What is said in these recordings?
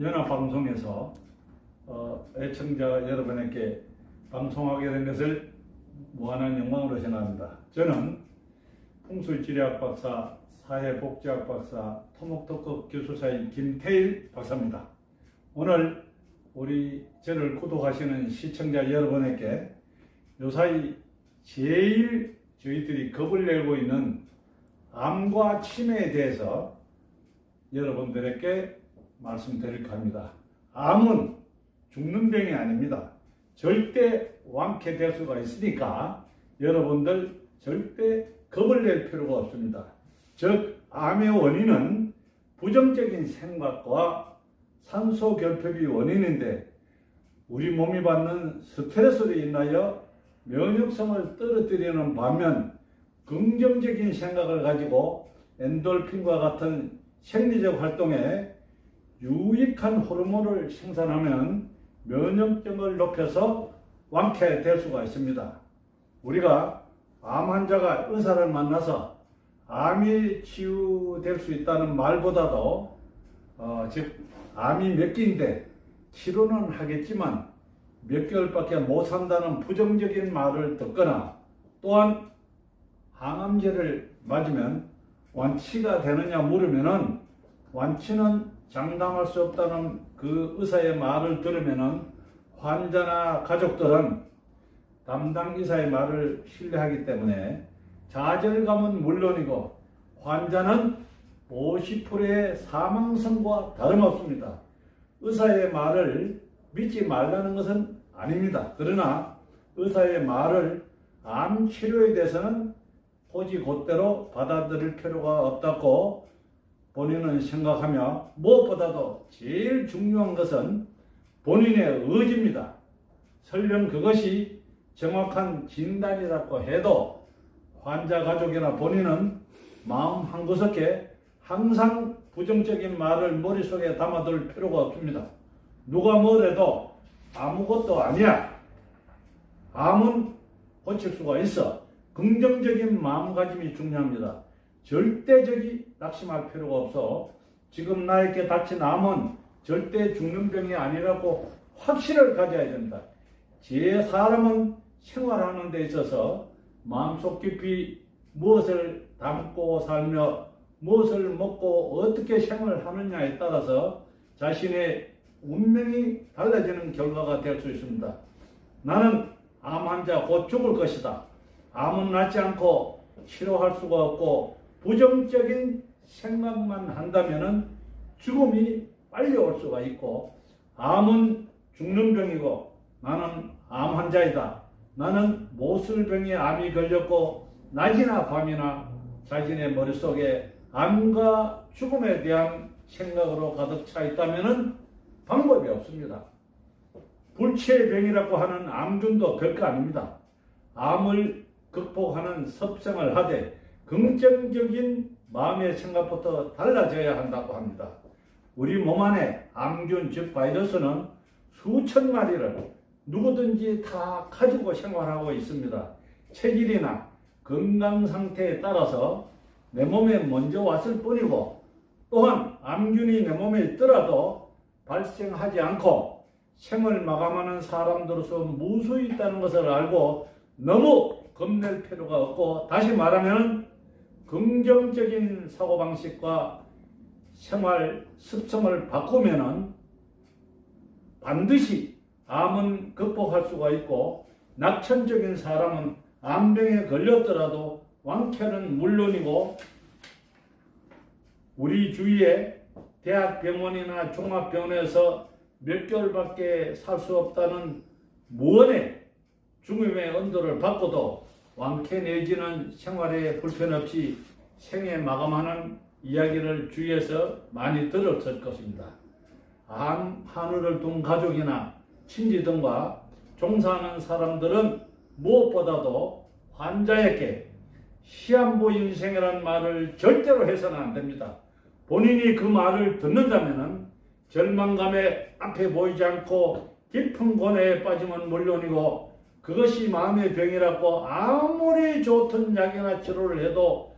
연합방송에서 애청자 여러분에게 방송하게 된 것을 무한한 영광으로 생각합니다. 저는 풍술지리학 박사, 사회복지학 박사, 토목특급 교수사인 김태일 박사입니다. 오늘 저를 구독하시는 시청자 여러분에게 요사이 제일 저희들이 겁을 내고 있는 암과 치매에 대해서 여러분들에게 말씀드릴까 합니다. 암은 죽는 병이 아닙니다. 절대 완쾌될 수가 있으니까 여러분들 절대 겁을 낼 필요가 없습니다. 즉, 암의 원인은 부정적인 생각과 산소 결핍이 원인인데 우리 몸이 받는 스트레스로 인하여 면역성을 떨어뜨리는 반면 긍정적인 생각을 가지고 엔돌핀과 같은 생리적 활동에 유익한 호르몬을 생산하면 면역력을 높여서 완쾌될 수가 있습니다. 우리가 암 환자가 의사를 만나서 암이 치유될 수 있다는 말보다도 즉 암이 몇 개인데 치료는 하겠지만 몇 개월밖에 못 산다는 부정적인 말을 듣거나 또한 항암제를 맞으면 완치가 되느냐 물으면은 완치는 장담할 수 없다는 그 의사의 말을 들으면은 환자나 가족들은 담당 의사의 말을 신뢰하기 때문에 좌절감은 물론이고 환자는 50%의 사망성과 다름없습니다. 의사의 말을 믿지 말라는 것은 아닙니다. 그러나 의사의 말을 암 치료에 대해서는 곧이곧대로 받아들일 필요가 없다고 본인은 생각하며 무엇보다도 제일 중요한 것은 본인의 의지입니다. 설령 그것이 정확한 진단이라고 해도 환자 가족이나 본인은 마음 한구석에 항상 부정적인 말을 머릿속에 담아둘 필요가 없습니다. 누가 뭐래도 아무것도 아니야. 암은 고칠 수가 있어. 긍정적인 마음가짐이 중요합니다. 절대적이 낙심할 필요가 없어. 지금 나에게 닥친 암은 절대 죽는 병이 아니라고 확신을 가져야 됩니다. 사람은 생활하는 데 있어서 마음속 깊이 무엇을 담고 살며 무엇을 먹고 어떻게 생활하느냐에 따라서 자신의 운명이 달라지는 결과가 될 수 있습니다. 나는 암 환자 곧 죽을 것이다. 암은 낫지 않고 치료할 수가 없고 부정적인 생각만 한다면 죽음이 빨리 올 수가 있고 암은 죽는 병이고 나는 암 환자이다. 나는 모슬병에 암이 걸렸고 낮이나 밤이나 자신의 머릿속에 암과 죽음에 대한 생각으로 가득 차 있다면 방법이 없습니다. 불치의 병이라고 하는 암균도 별거 아닙니다. 암을 극복하는 섭생을 하되 긍정적인 마음의 생각부터 달라져야 한다고 합니다. 우리 몸 안에 암균 즉 바이러스는 수천 마리를 누구든지 다 가지고 생활하고 있습니다. 체질이나 건강 상태에 따라서 내 몸에 먼저 왔을 뿐이고 또한 암균이 내 몸에 있더라도 발생하지 않고 생을 마감하는 사람들로서 무수히 있다는 것을 알고 너무 겁낼 필요가 없고 다시 말하면 긍정적인 사고방식과 생활 습성을 바꾸면 반드시 암은 극복할 수가 있고 낙천적인 사람은 암병에 걸렸더라도 완쾌는 물론이고 우리 주위에 대학병원이나 종합병원에서 몇 개월밖에 살 수 없다는 무언의 죽음의 언도를 받고도 완쾌 내지는 생활에 불편 없이 생애 마감하는 이야기를 주위에서 많이 들었을 것입니다. 암 한우를 둔 가족이나 친지 등과 종사하는 사람들은 무엇보다도 환자에게 시한부 인생이라는 말을 절대로 해서는 안 됩니다. 본인이 그 말을 듣는다면 절망감에 앞에 보이지 않고 깊은 고뇌에 빠지면 물론이고 그것이 마음의 병이라고 아무리 좋던 약이나 치료를 해도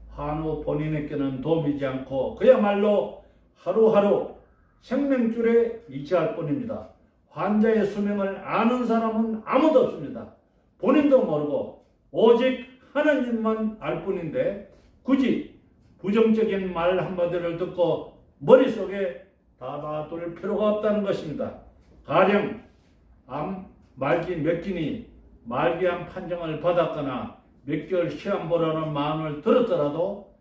한우 본인에게는 도움이지 않고 그야말로 하루하루 생명줄에 위치할 뿐입니다. 환자의 수명을 아는 사람은 아무도 없습니다. 본인도 모르고 오직 하나님만 알 뿐인데 굳이 부정적인 말 한마디를 듣고 머릿속에 담아둘 필요가 없다는 것입니다. 가령 암 말기 몇 기니 말기암 판정을 받았거나 몇 개월 시험 보라는 마음을 들었더라도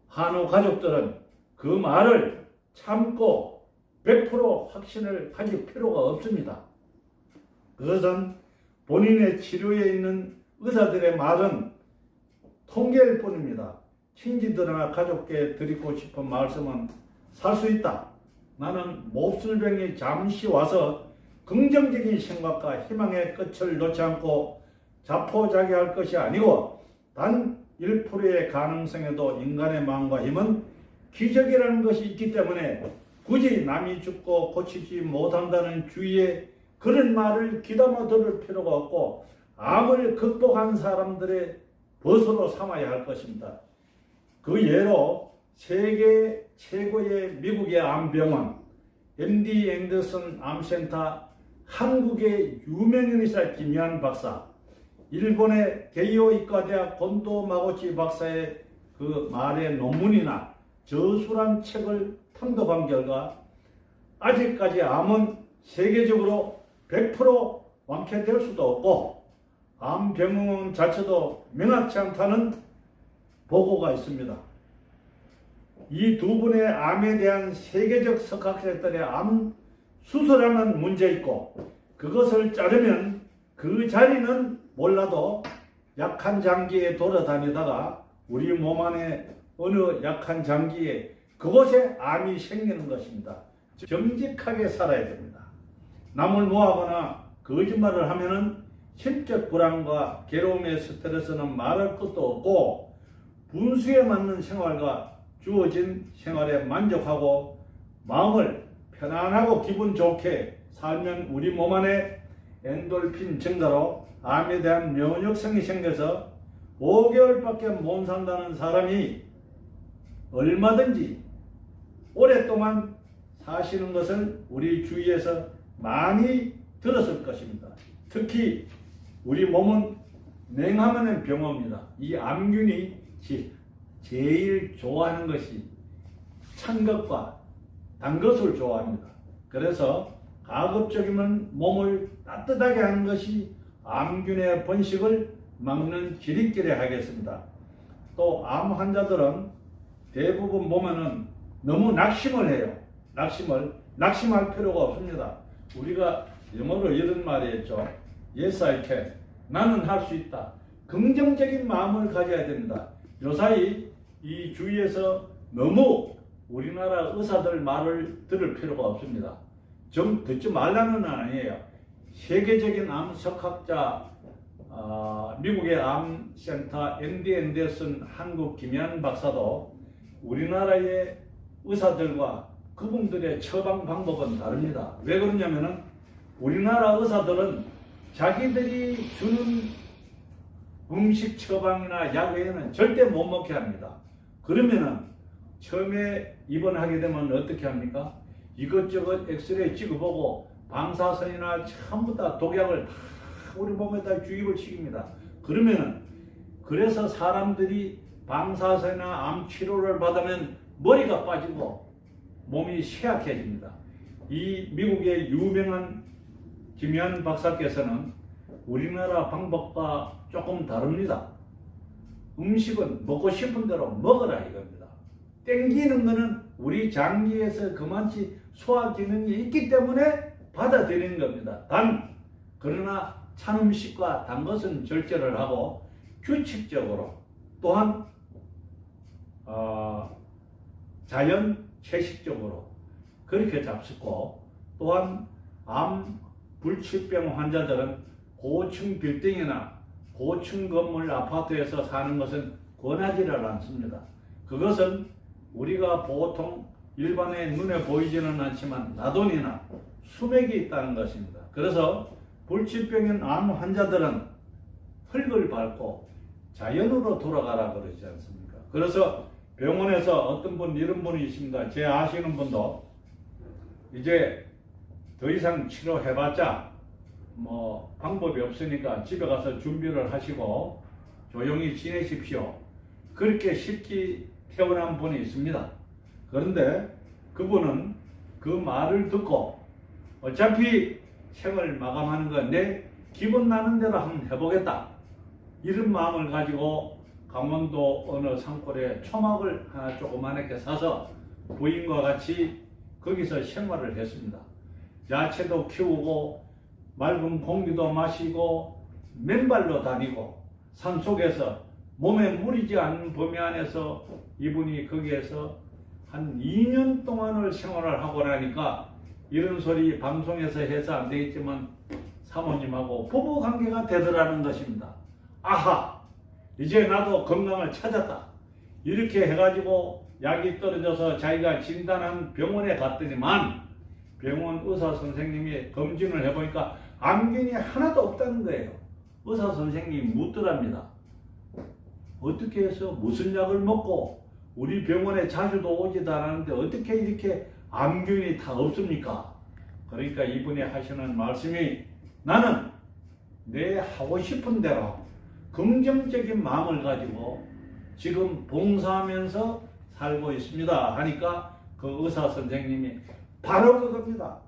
한우 가족들은 그 말을 참고 100% 확신을 가질 필요가 없습니다. 그것은 본인의 치료에 있는 의사들의 말은 통계일 뿐입니다. 친지들이나 가족께 드리고 싶은 말씀은 살 수 있다. 나는 몹쓸병이 잠시 와서 긍정적인 생각과 희망의 끝을 놓지 않고 자포자기할 것이 아니고 단 1%의 가능성에도 인간의 마음과 힘은 기적이라는 것이 있기 때문에 굳이 남이 죽고 고치지 못한다는 주위에 그런 말을 귀담아 들을 필요가 없고 암을 극복한 사람들의 벗으로 삼아야 할 것입니다. 그 예로 세계 최고의 미국의 암병원 MD 앤더슨 암센터, 한국의 유명인이사 김희한 박사, 일본의 게이오 이과대학 곤도 마고치 박사의 그 말의 논문이나 저술한 책을 탐독한 결과 아직까지 암은 세계적으로 100% 완쾌될 수도 없고 암병원 자체도 명확치 않다는 보고가 있습니다. 이 두 분의 암에 대한 세계적 석학자들의 암 수술하는 문제 있고 그것을 자르면 그 자리는 몰라도 약한 장기에 돌아다니다가 우리 몸 안에 어느 약한 장기에 그곳에 암이 생기는 것입니다. 정직하게 살아야 됩니다. 남을 모하거나 거짓말을 하면은 심적 불안과 괴로움의 스트레스는 말할 것도 없고 분수에 맞는 생활과 주어진 생활에 만족하고 마음을 편안하고 기분 좋게 살면 우리 몸 안에 엔돌핀 증가로 암에 대한 면역성이 생겨서 5개월밖에 못 산다는 사람이 얼마든지 오랫동안 사시는 것을 우리 주위에서 많이 들었을 것입니다. 특히 우리 몸은 냉하면 병입니다. 이 암균이 제일 좋아하는 것이 찬 것과 단 것을 좋아합니다. 그래서 가급적이면 몸을 따뜻하게 하는 것이 암균의 번식을 막는 지름길에 하겠습니다. 또 암 환자들은 대부분 보면은 너무 낙심을 해요. 낙심할 필요가 없습니다. 우리가 영어로 이런 말이 있죠. Yes, I can. 나는 할 수 있다. 긍정적인 마음을 가져야 됩니다. 요사이 이 주위에서 너무 우리나라 의사들 말을 들을 필요가 없습니다. 좀 듣지 말라는 아니에요. 세계적인 암 석학자 미국의 암센터 MD 앤더슨 한국 김희한 박사도 우리나라의 의사들과 그분들의 처방 방법은 다릅니다. 왜 그러냐면은 우리나라 의사들은 자기들이 주는 음식 처방이나 약 외에는 절대 못 먹게 합니다. 그러면은 처음에 입원하게 되면 어떻게 합니까? 이것저것 엑스레이 찍어보고 방사선이나 전부 다 독약을 다 우리 몸에다 주입을 시킵니다. 그러면은 그래서 사람들이 방사선이나 암 치료를 받으면 머리가 빠지고 몸이 쇠약해집니다. 이 미국의 유명한 김희한 박사께서는 우리나라 방법과 조금 다릅니다. 음식은 먹고 싶은 대로 먹으라 이겁니다. 땡기는 거는 우리 장기에서 그만치 소화 기능이 있기 때문에 받아들이는 겁니다. 그러나 찬 음식과 단 것은 절제를 하고 규칙적으로 또한 자연 채식적으로 그렇게 잡수고 또한 암 불치병 환자들은 고층 빌딩이나 고층 건물 아파트에서 사는 것은 권하지를 않습니다. 그것은 우리가 보통 일반의 눈에 보이지는 않지만 나돈이나 수맥이 있다는 것입니다. 그래서 불치병인 암 환자들은 흙을 밟고 자연으로 돌아가라 그러지 않습니까? 그래서 병원에서 어떤 분 이런 분이 있습니다. 제 아시는 분도 이제 더 이상 치료해봤자 뭐 방법이 없으니까 집에 가서 준비를 하시고 조용히 지내십시오. 그렇게 쉽게 태어난 분이 있습니다. 그런데 그분은 그 말을 듣고 어차피 생을 마감하는 건 내 기분 나는 대로 한번 해보겠다, 이런 마음을 가지고 강원도 어느 산골에 초막을 하나 조그맣게 사서 부인과 같이 거기서 생활을 했습니다. 야채도 키우고 맑은 공기도 마시고 맨발로 다니고 산속에서 몸에 무리지 않는 범위 안에서 이분이 거기에서 한 2년 동안을 생활을 하고 나니까 이런 소리 방송에서 해서 안 되겠지만 사모님하고 부부 관계가 되더라는 것입니다. 아하, 이제 나도 건강을 찾았다, 이렇게 해가지고 약이 떨어져서 자기가 진단한 병원에 갔더니만 병원 의사 선생님이 검진을 해보니까 암균이 하나도 없다는 거예요. 의사 선생님이 묻더랍니다. 어떻게 해서 무슨 약을 먹고 우리 병원에 자주도 오지도 않았는데 어떻게 이렇게 암균이 다 없습니까? 그러니까 이분이 하시는 말씀이, 나는 내 하고 싶은 대로 긍정적인 마음을 가지고 지금 봉사하면서 살고 있습니다 하니까 그 의사 선생님이 바로 그겁니다.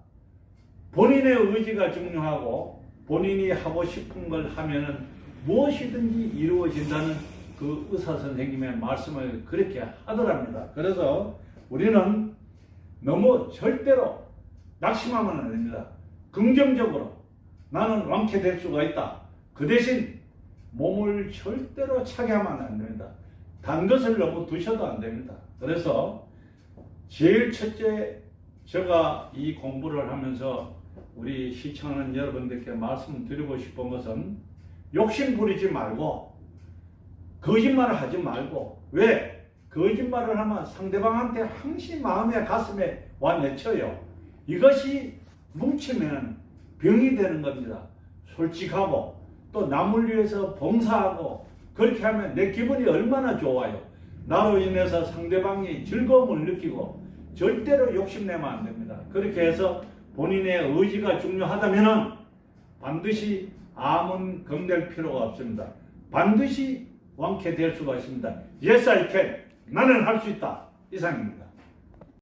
본인의 의지가 중요하고 본인이 하고 싶은 걸 하면은 무엇이든지 이루어진다는 그 의사 선생님의 말씀을 그렇게 하더랍니다. 그래서 우리는 너무 절대로 낙심하면 안 됩니다. 긍정적으로 나는 완쾌될 수가 있다. 그 대신 몸을 절대로 차게 하면 안 됩니다. 단 것을 너무 드셔도 안 됩니다. 그래서 제일 첫째, 제가 이 공부를 하면서 우리 시청하는 여러분들께 말씀드리고 싶은 것은 욕심 부리지 말고 거짓말을 하지 말고, 왜? 거짓말을 하면 상대방한테 항시 마음에 가슴에 와 맺혀요. 이것이 뭉치면 병이 되는 겁니다. 솔직하고 또 남을 위해서 봉사하고 그렇게 하면 내 기분이 얼마나 좋아요. 나로 인해서 상대방이 즐거움을 느끼고 절대로 욕심내면 안 됩니다. 그렇게 해서 본인의 의지가 중요하다면 반드시 암은 검될 필요가 없습니다. 반드시 완쾌될 수가 있습니다. Yes, I can. 나는 할 수 있다. 이상입니다.